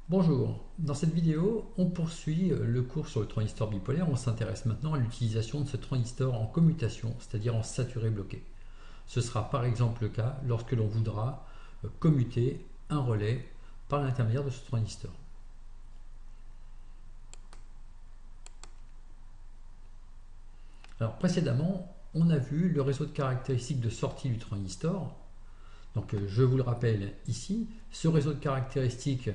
Bonjour, dans cette vidéo, on poursuit le cours sur le transistor bipolaire. On s'intéresse maintenant à l'utilisation de ce transistor en commutation, c'est-à-dire en saturé bloqué. Ce sera par exemple le cas lorsque l'on voudra commuter un relais par l'intermédiaire de ce transistor. Alors précédemment, on a vu le réseau de caractéristiques de sortie du transistor. Donc je vous le rappelle ici, ce réseau de caractéristiques,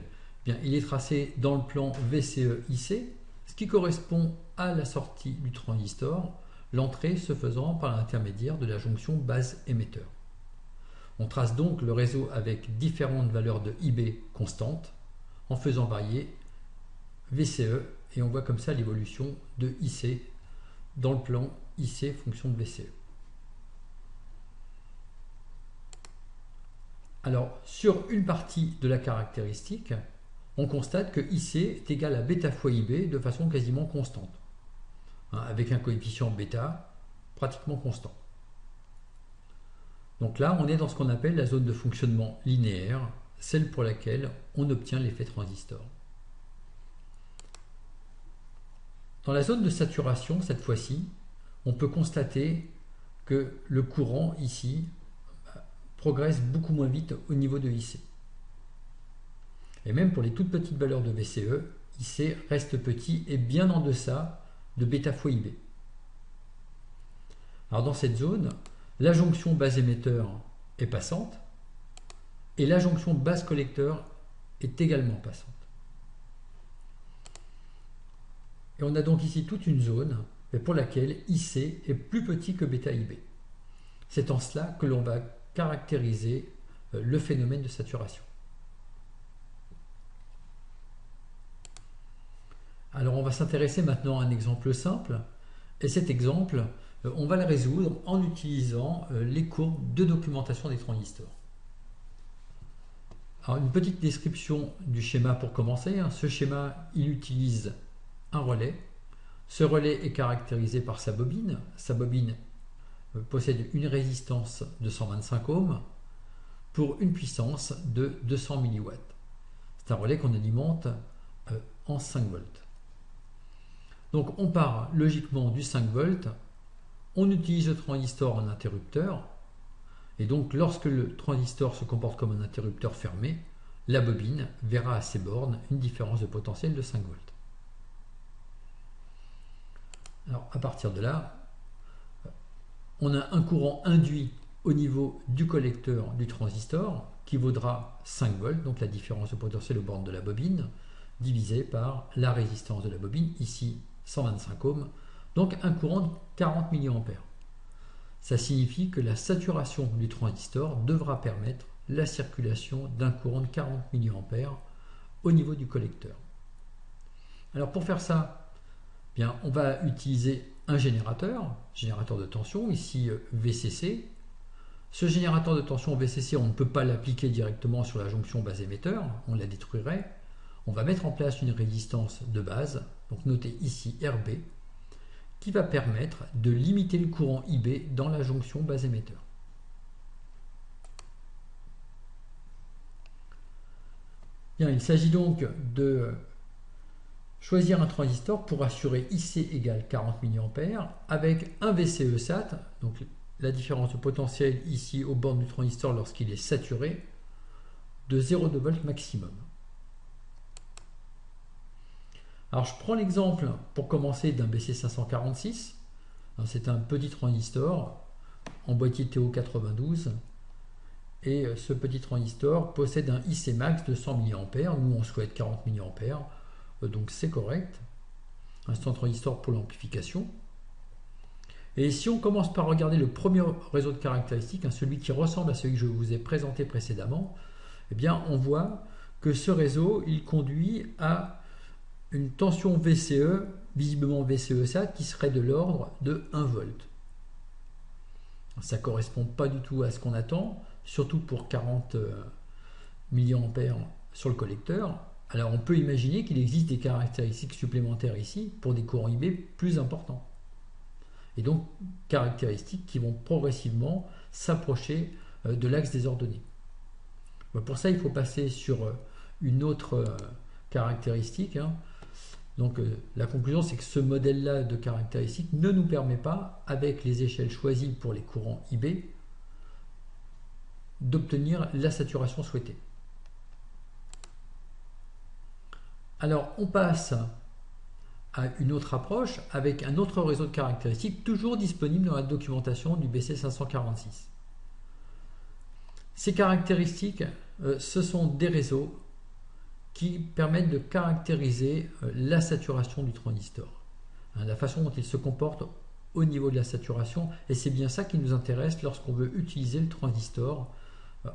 il est tracé dans le plan VCE-IC, ce qui correspond à la sortie du transistor, l'entrée se faisant par l'intermédiaire de la jonction base émetteur. On trace donc le réseau avec différentes valeurs de IB constantes en faisant varier VCE et on voit comme ça l'évolution de IC dans le plan IC fonction de VCE. Alors, sur une partie de la caractéristique, on constate que IC est égal à bêta fois IB de façon quasiment constante, avec un coefficient bêta pratiquement constant. Donc là, on est dans ce qu'on appelle la zone de fonctionnement linéaire, celle pour laquelle on obtient l'effet transistor. Dans la zone de saturation, cette fois-ci, on peut constater que le courant ici progresse beaucoup moins vite au niveau de IC. Et même pour les toutes petites valeurs de VCE, IC reste petit et bien en deçà de bêta fois IB. Alors dans cette zone, la jonction base émetteur est passante et la jonction base collecteur est également passante. Et on a donc ici toute une zone pour laquelle IC est plus petit que bêta IB. C'est en cela que l'on va caractériser le phénomène de saturation. Alors on va s'intéresser maintenant à un exemple simple, et cet exemple, on va le résoudre en utilisant les courbes de documentation des transistors. Alors une petite description du schéma pour commencer. Ce schéma, il utilise un relais. Ce relais est caractérisé par sa bobine. Sa bobine possède une résistance de 125 ohms pour une puissance de 200 mW. C'est un relais qu'on alimente en 5 volts. Donc on part logiquement du 5 volts, on utilise le transistor en interrupteur, et donc lorsque le transistor se comporte comme un interrupteur fermé, la bobine verra à ses bornes une différence de potentiel de 5 volts. Alors à partir de là, on a un courant induit au niveau du collecteur du transistor qui vaudra 5 volts, donc la différence de potentiel aux bornes de la bobine, divisé par la résistance de la bobine, ici 125 ohms, donc un courant de 40 mA. Ça signifie que la saturation du transistor devra permettre la circulation d'un courant de 40 mA au niveau du collecteur. Alors pour faire ça, on va utiliser un générateur de tension, ici VCC. Ce générateur de tension VCC, on ne peut pas l'appliquer directement sur la jonction base émetteur, on la détruirait. On va mettre en place une résistance de base, donc notée ici RB, qui va permettre de limiter le courant IB dans la jonction base émetteur. Il s'agit donc de choisir un transistor pour assurer IC égale 40 mA avec un VCE SAT, donc la différence de potentiel ici aux bornes du transistor lorsqu'il est saturé, de 0,2 volts maximum. Alors je prends l'exemple pour commencer d'un BC546. C'est un petit transistor en boîtier TO92 et ce petit transistor possède un IC max de 100 mA. Nous on souhaite 40 mA, donc c'est correct. C'est un transistor pour l'amplification. Et si on commence par regarder le premier réseau de caractéristiques, celui qui ressemble à celui que je vous ai présenté précédemment, on voit que ce réseau il conduit à une tension VCE, visiblement VCE SAT, qui serait de l'ordre de 1 volt. Ça ne correspond pas du tout à ce qu'on attend, surtout pour 40 mA sur le collecteur. Alors on peut imaginer qu'il existe des caractéristiques supplémentaires ici pour des courants IB plus importants. Et donc caractéristiques qui vont progressivement s'approcher de l'axe des ordonnées. Pour ça, il faut passer sur une autre caractéristiques. Donc la conclusion, c'est que ce modèle-là de caractéristiques ne nous permet pas, avec les échelles choisies pour les courants IB, d'obtenir la saturation souhaitée. Alors on passe à une autre approche avec un autre réseau de caractéristiques toujours disponible dans la documentation du BC 546. Ces caractéristiques, ce sont des réseaux qui permettent de caractériser la saturation du transistor, la façon dont il se comporte au niveau de la saturation, et c'est bien ça qui nous intéresse lorsqu'on veut utiliser le transistor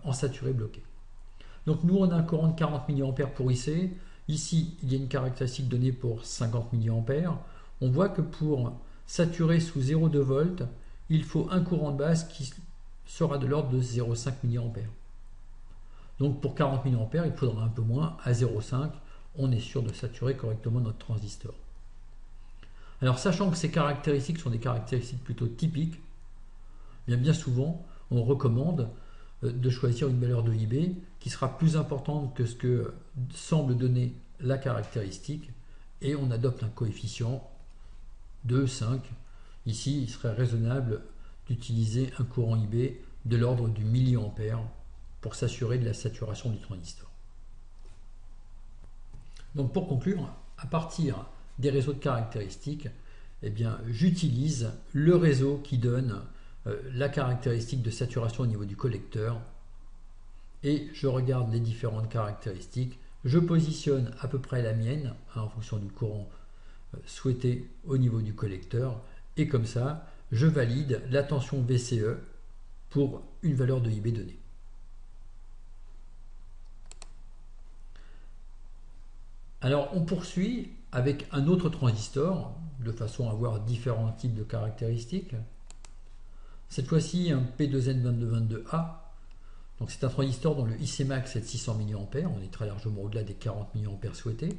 en saturé bloqué. Donc nous on a un courant de 40 mA pour IC, ici il y a une caractéristique donnée pour 50 mA, on voit que pour saturer sous 0,2 volts, il faut un courant de base qui sera de l'ordre de 0,5 mA. Donc pour 40 mA, il faudra un peu moins, à 0,5, on est sûr de saturer correctement notre transistor. Alors sachant que ces caractéristiques sont des caractéristiques plutôt typiques, bien souvent on recommande de choisir une valeur de IB qui sera plus importante que ce que semble donner la caractéristique, et on adopte un coefficient de 5. Ici, il serait raisonnable d'utiliser un courant IB de l'ordre du milliampère pour s'assurer de la saturation du transistor. Donc pour conclure, à partir des réseaux de caractéristiques, j'utilise le réseau qui donne la caractéristique de saturation au niveau du collecteur, et je regarde les différentes caractéristiques, je positionne à peu près la mienne en fonction du courant souhaité au niveau du collecteur, et comme ça je valide la tension VCE pour une valeur de IB donnée. Alors on poursuit avec un autre transistor de façon à avoir différents types de caractéristiques. Cette fois-ci un P2N2222A. Donc c'est un transistor dont le IC max est de 600 mA, on est très largement au-delà des 40 mA souhaités.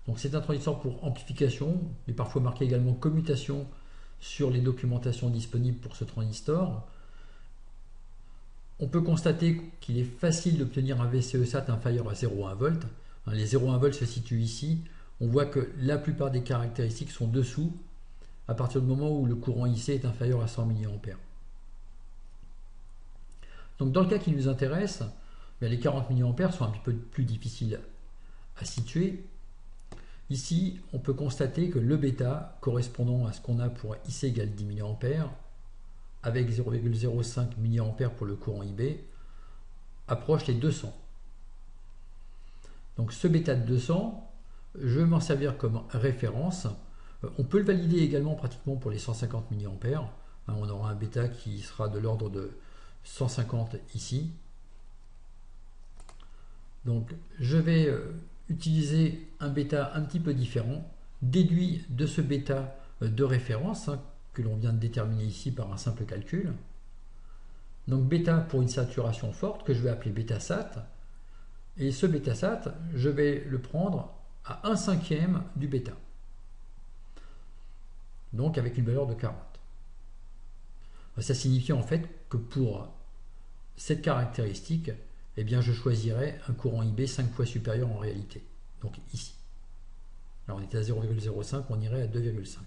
Donc c'est un transistor pour amplification, mais parfois marqué également commutation sur les documentations disponibles pour ce transistor. On peut constater qu'il est facile d'obtenir un VCE-SAT inférieur à 0,1 V. Les 0,1 V se situent ici. On voit que la plupart des caractéristiques sont dessous à partir du moment où le courant IC est inférieur à 100 mA. Donc dans le cas qui nous intéresse, les 40 mA sont un petit peu plus difficiles à situer. Ici, on peut constater que le bêta, correspondant à ce qu'on a pour IC égale 10 mA, avec 0,05 mA pour le courant IB, approche les 200. Donc ce bêta de 200, je vais m'en servir comme référence. On peut le valider également pratiquement pour les 150 mA. On aura un bêta qui sera de l'ordre de 150 ici. Donc je vais utiliser un bêta un petit peu différent, déduit de ce bêta de référence, que l'on vient de déterminer ici par un simple calcul. Donc bêta pour une saturation forte que je vais appeler bêta SAT, et ce bêta SAT, je vais le prendre à 1/5 du bêta, donc avec une valeur de 40. Ça signifie en fait que pour cette caractéristique, je choisirais un courant IB 5 fois supérieur en réalité, donc ici. Alors on était à 0,05, on irait à 2,5.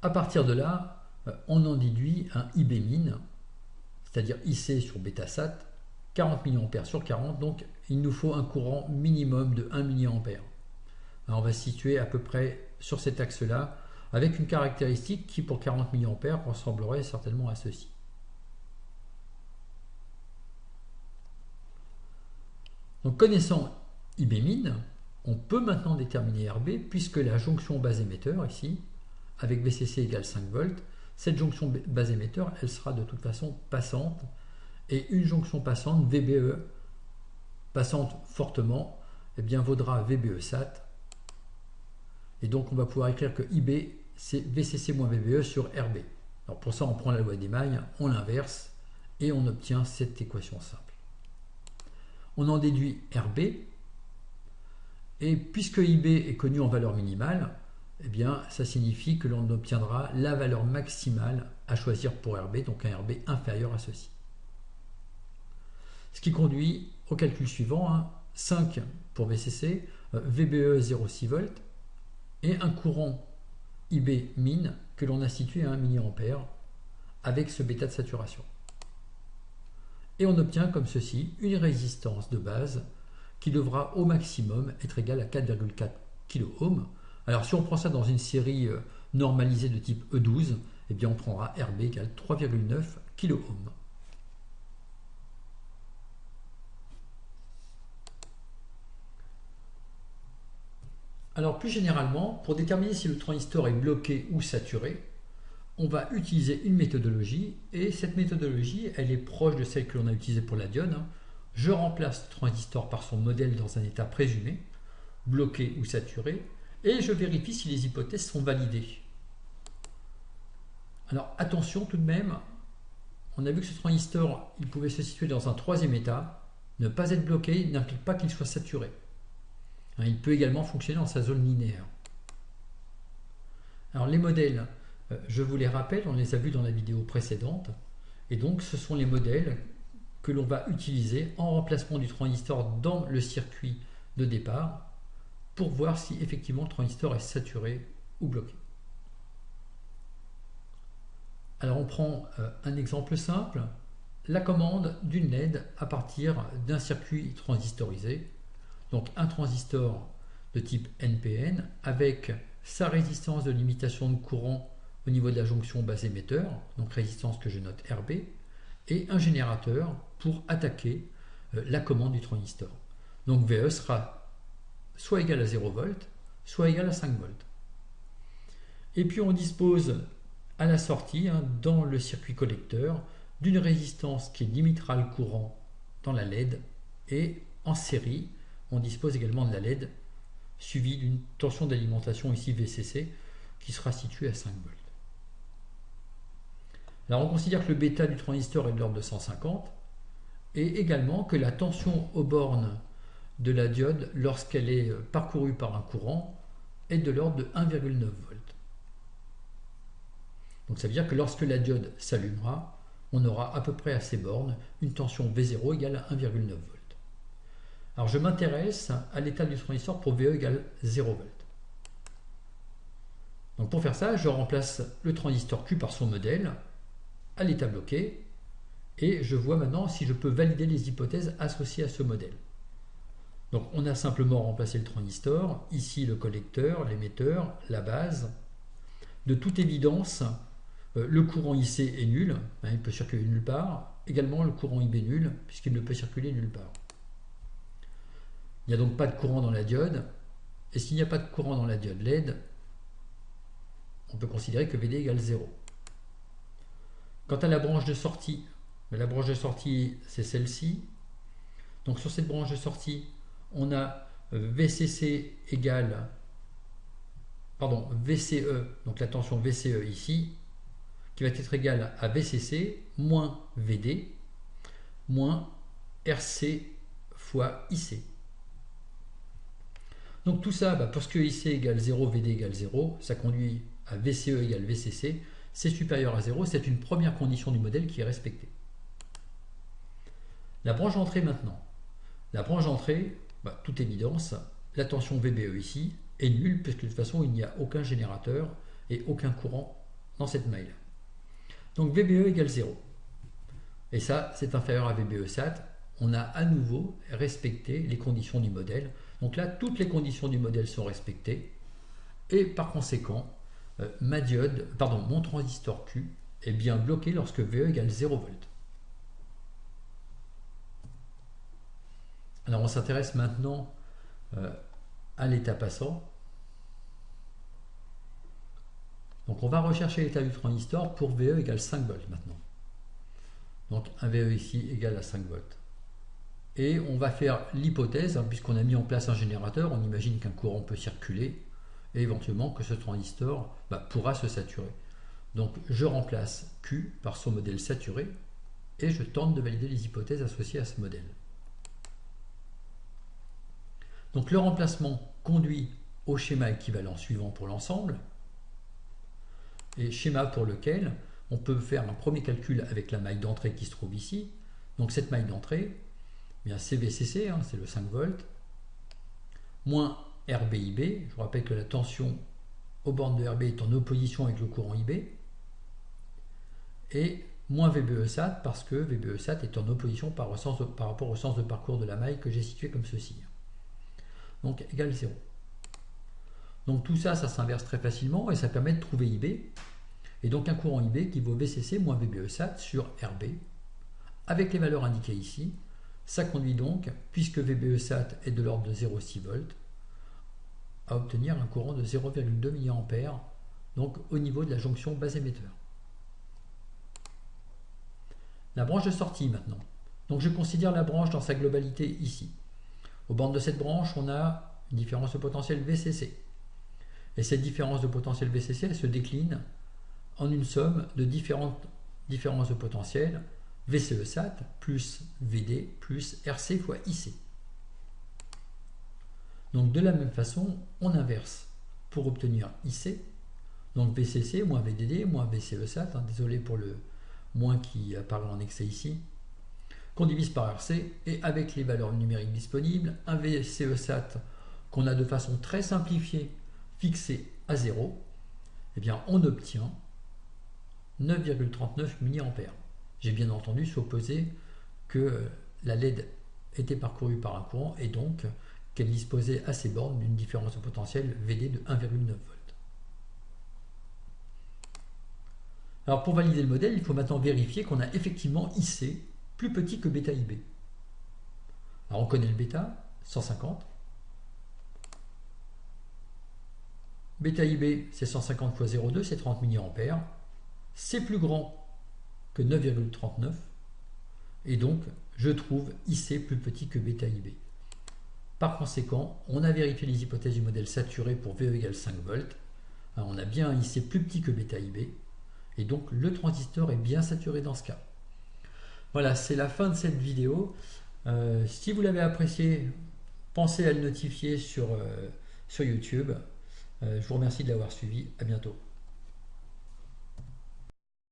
À partir de là, on en déduit un IB min, c'est-à-dire IC sur bêta SAT, 40 mA sur 40, donc il nous faut un courant minimum de 1 mA. Alors on va se situer à peu près sur cet axe-là, avec une caractéristique qui pour 40 mA ressemblerait certainement à ceci. Donc connaissant IB min, on peut maintenant déterminer RB, puisque la jonction base émetteur ici, avec VCC égale 5 volts, cette jonction base émetteur, elle sera de toute façon passante, et une jonction passante, VBE, passante fortement, vaudra VBE SAT, et donc on va pouvoir écrire que IB, c'est VCC moins VBE sur RB. Alors pour ça, on prend la loi d'Emaille, on l'inverse, et on obtient cette équation simple. On en déduit RB, et puisque IB est connu en valeur minimale, ça signifie que l'on obtiendra la valeur maximale à choisir pour RB, donc un RB inférieur à ceci. Ce qui conduit au calcul suivant, hein, 5 pour VCC, VBE 0,6 volts et un courant IB min que l'on a situé à 1 mA avec ce bêta de saturation. Et on obtient comme ceci une résistance de base qui devra au maximum être égale à 4,4 kΩ. Alors si on prend ça dans une série normalisée de type E12, eh bien on prendra RB égale 3,9 kΩ. Alors plus généralement, pour déterminer si le transistor est bloqué ou saturé, on va utiliser une méthodologie, et cette méthodologie, elle est proche de celle que l'on a utilisée pour la diode. Je remplace le transistor par son modèle dans un état présumé, bloqué ou saturé, et je vérifie si les hypothèses sont validées. Alors attention tout de même, on a vu que ce transistor, il pouvait se situer dans un troisième état. Ne pas être bloqué n'implique pas qu'il soit saturé. Il peut également fonctionner dans sa zone linéaire. Alors les modèles, je vous les rappelle, on les a vus dans la vidéo précédente, et donc ce sont les modèles que l'on va utiliser en remplacement du transistor dans le circuit de départ pour voir si effectivement le transistor est saturé ou bloqué. Alors on prend un exemple simple, la commande d'une LED à partir d'un circuit transistorisé, donc un transistor de type NPN avec sa résistance de limitation de courant au niveau de la jonction base émetteur, donc résistance que je note RB, et un générateur pour attaquer la commande du transistor. Donc VE sera soit égal à 0 volts, soit égal à 5 volts. Et puis on dispose à la sortie, dans le circuit collecteur, d'une résistance qui limitera le courant dans la LED, et en série, on dispose également de la LED suivie d'une tension d'alimentation ici VCC qui sera située à 5 volts. Alors on considère que le bêta du transistor est de l'ordre de 150 et également que la tension aux bornes de la diode lorsqu'elle est parcourue par un courant est de l'ordre de 1,9 volts. Donc ça veut dire que lorsque la diode s'allumera, on aura à peu près à ces bornes une tension V0 égale à 1,9 volts. Alors je m'intéresse à l'état du transistor pour VE égale 0 volts. Donc pour faire ça, je remplace le transistor Q par son modèle à l'état bloqué et je vois maintenant si je peux valider les hypothèses associées à ce modèle. Donc on a simplement remplacé le transistor, ici le collecteur, l'émetteur, la base. De toute évidence, le courant IC est nul, il peut circuler nulle part. Également le courant IB nul, puisqu'il ne peut circuler nulle part. Il n'y a donc pas de courant dans la diode, et s'il n'y a pas de courant dans la diode LED, on peut considérer que VD égale 0. Quant à la branche de sortie c'est celle-ci. Donc sur cette branche de sortie, on a VCE, donc la tension VCE ici, qui va être égale à VCC moins VD moins RC fois IC. Donc tout ça, parce que IC égale 0, VD égale 0, ça conduit à VCE égale VCC, c'est supérieur à 0, c'est une première condition du modèle qui est respectée. La branche d'entrée maintenant. La branche d'entrée, toute évidence, la tension VBE ici est nulle, puisque de toute façon il n'y a aucun générateur et aucun courant dans cette maille. Donc VBE égale 0. Et ça, c'est inférieur à VBE sat. On a à nouveau respecté les conditions du modèle. Donc là, toutes les conditions du modèle sont respectées. Et par conséquent, mon transistor Q est bien bloqué lorsque VE égale 0 volts. Alors on s'intéresse maintenant à l'état passant. Donc on va rechercher l'état du transistor pour VE égale 5 volts maintenant. Donc un VE ici égale à 5 volts. Et on va faire l'hypothèse, puisqu'on a mis en place un générateur, on imagine qu'un courant peut circuler et éventuellement que ce transistor pourra se saturer. Donc je remplace Q par son modèle saturé et je tente de valider les hypothèses associées à ce modèle. Donc le remplacement conduit au schéma équivalent suivant pour l'ensemble, et schéma pour lequel on peut faire un premier calcul avec la maille d'entrée qui se trouve ici. Donc cette maille d'entrée, bien c'est VCC, hein, c'est le 5 volts, moins RB/IB. Je vous rappelle que la tension aux bornes de RB est en opposition avec le courant IB, et moins VBE-SAT parce que VBE-SAT est en opposition par rapport au sens de parcours de la maille que j'ai situé comme ceci. Donc égale 0. Donc tout ça, ça s'inverse très facilement et ça permet de trouver IB. Et donc un courant IB qui vaut VCC moins VBE-SAT sur RB. Avec les valeurs indiquées ici, ça conduit donc, puisque VBE-SAT est de l'ordre de 0,6 volts, à obtenir un courant de 0,2 mA, donc au niveau de la jonction base émetteur. La branche de sortie maintenant. Donc je considère la branche dans sa globalité ici. Aux bornes de cette branche, on a une différence de potentiel VCC. Et cette différence de potentiel VCC, elle se décline en une somme de différentes différences de potentiel VCE-SAT plus VD plus RC fois IC. Donc de la même façon, on inverse pour obtenir IC. Donc VCC moins VDD moins VCE-SAT, hein, désolé pour le moins qui apparaît en excès ici, qu'on divise par RC, et avec les valeurs numériques disponibles, un VCE-SAT qu'on a de façon très simplifiée fixé à 0, eh bien on obtient 9,39 mA. J'ai bien entendu supposé que la LED était parcourue par un courant et donc qu'elle disposait à ses bornes d'une différence de potentiel VD de 1,9 volts. Alors pour valider le modèle, il faut maintenant vérifier qu'on a effectivement IC plus petit que bêta IB. Alors on connaît le bêta, 150. Bêta IB, c'est 150 fois 0,2, c'est 30 mA. C'est plus grand que 9,39. Et donc, je trouve IC plus petit que bêta IB. Par conséquent, on a vérifié les hypothèses du modèle saturé pour VE égale 5 volts. On a bien un IC plus petit que bêta IB. Et donc, le transistor est bien saturé dans ce cas. Voilà, c'est la fin de cette vidéo. Si vous l'avez apprécié, pensez à le notifier sur YouTube. Je vous remercie de l'avoir suivi. À bientôt.